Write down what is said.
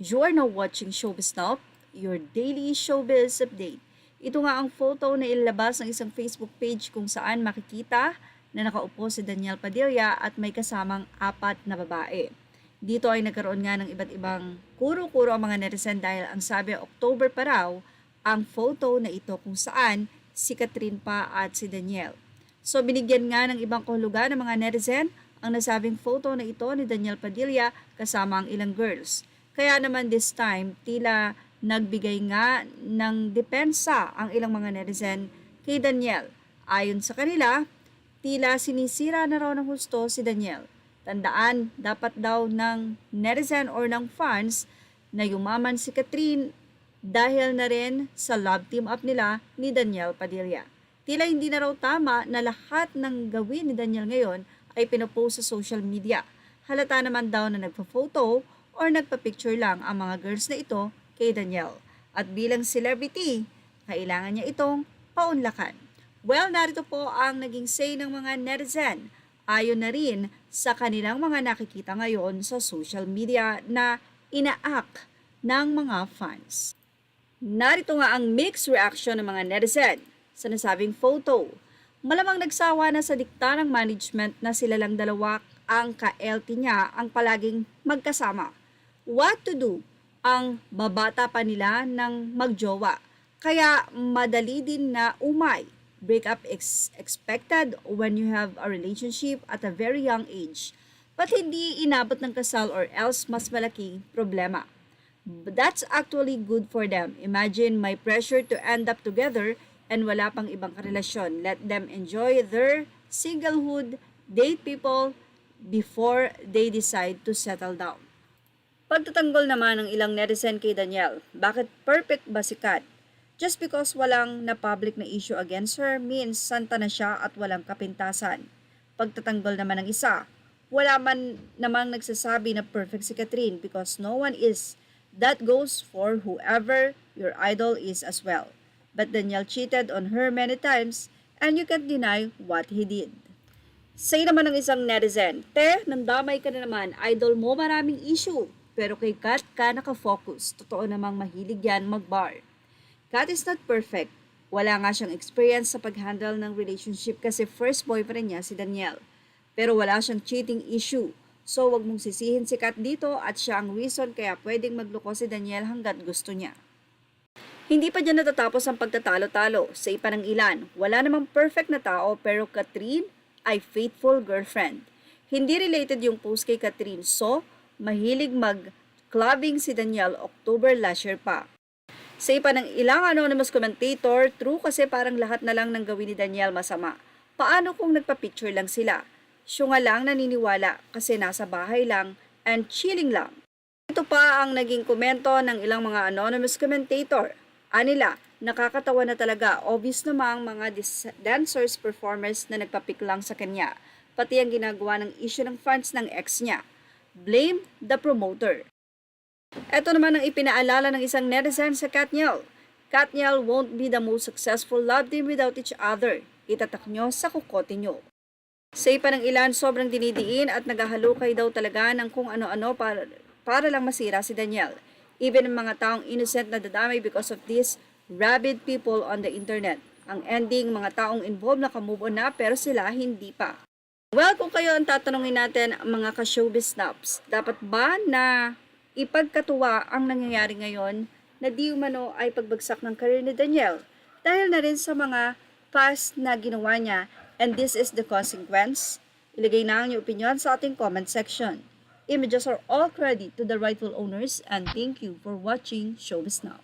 You are now watching Showbiz Now, your daily showbiz update. Ito nga ang photo na ilabas ng isang Facebook page kung saan makikita na nakaupo si Daniel Padilla at may kasamang 4 na babae. Dito ay nagkaroon nga ng iba't ibang kuro-kuro ang mga netizen dahil ang sabi October pa raw ang photo na ito kung saan si Catherine pa at si Daniel. So binigyan nga ng ibang kahulugan ng mga netizen ang nasabing photo na ito ni Daniel Padilla kasama ang ilang girls. Kaya naman this time, tila nagbigay nga ng depensa ang ilang mga netizen kay Daniel. Ayon sa kanila, tila sinisira na raw ng husto si Daniel. Tandaan, dapat daw ng netizen or ng fans na yumaman si Catherine dahil na rin sa love team up nila ni Daniel Padilla. Tila hindi na raw tama na lahat ng gawin ni Daniel ngayon ay pinopost sa social media. Halata naman daw na nagpa-photo or nagpa-picture lang ang mga girls na ito kay Daniel. At bilang celebrity, kailangan niya itong paunlakan. Well, narito po ang naging say ng mga netizen. Ayon na rin sa kanilang mga nakikita ngayon sa social media na inaak ng mga fans. Narito nga ang mixed reaction ng mga netizen sa nasabing photo. Malamang nagsawa na sa dikta ng management na sila lang dalawa ang ka-LT niya ang palaging magkasama. What to do? Ang babata pa nila ng magjowa. Kaya madali din na umay. Breakup expected when you have a relationship at a very young age. But hindi inabot ng kasal or else mas malaking problema. But that's actually good for them. Imagine my pressure to end up together and wala pang ibang karelasyon. Let them enjoy their singlehood, date people before they decide to settle down. Pagtatanggol naman ng ilang netizen kay Daniel, bakit perfect ba si Kat? Just because walang na-public na issue against her means santa na siya at walang kapintasan. Pagtatanggol naman ng isa, wala man namang nagsasabi na perfect si Catherine because no one is. That goes for whoever your idol is as well. But Daniel cheated on her many times and you can't deny what he did. Say naman ng isang netizen, nandamay ka na naman, idol mo maraming issue. Pero kay Kat ka nakafocus. Totoo namang mahilig yan mag-bar. Kat is not perfect. Wala nga siyang experience sa pag-handle ng relationship kasi first boyfriend niya si Daniel. Pero wala siyang cheating issue. So wag mong sisihin si Kat dito at siya ang reason kaya pwedeng magloko si Daniel hanggat gusto niya. Hindi pa dyan natatapos ang pagtatalo-talo. Sa ipa ng ilan, wala namang perfect na tao pero Catherine ay faithful girlfriend. Hindi related yung post kay Catherine so mahilig mag-clubbing si Daniel October last year pa. Sa ipa ng ilang anonymous commentator, true kasi parang lahat na lang ng gawin ni Daniel masama. Paano kung nagpa-picture lang sila? Siya nga lang naniniwala kasi nasa bahay lang and chilling lang. Ito pa ang naging komento ng ilang mga anonymous commentator. Anila, nakakatawa na talaga, obvious namang mga dancers performers na nagpa-pic lang sa kanya. Pati ang ginagawa ng issue ng fans ng ex niya. Blame the promoter. Ito naman ang ipinaalala ng isang netizen sa Katniel. Katniel won't be the most successful love team without each other. Itatak nyo sa kukote nyo. Sa ipa ng ilan, sobrang dinidiin at naghahalukay daw talaga ng kung ano-ano para lang masira si Daniel. Even ang mga taong innocent na dadamay because of these rabid people on the internet. Ang ending, mga taong involved na kamove on na pero sila hindi pa. Well, kung kayo ang tatanungin natin mga ka-showbiz snaps, dapat ba na ipagkatuwa ang nangyayari ngayon na di umano ay pagbagsak ng career ni Daniel dahil na rin sa mga past na ginawa niya and this is the consequence? Ilagay na ang inyong opinion sa ating comment section. Images are all credit to the rightful owners and thank you for watching Showbiz Now.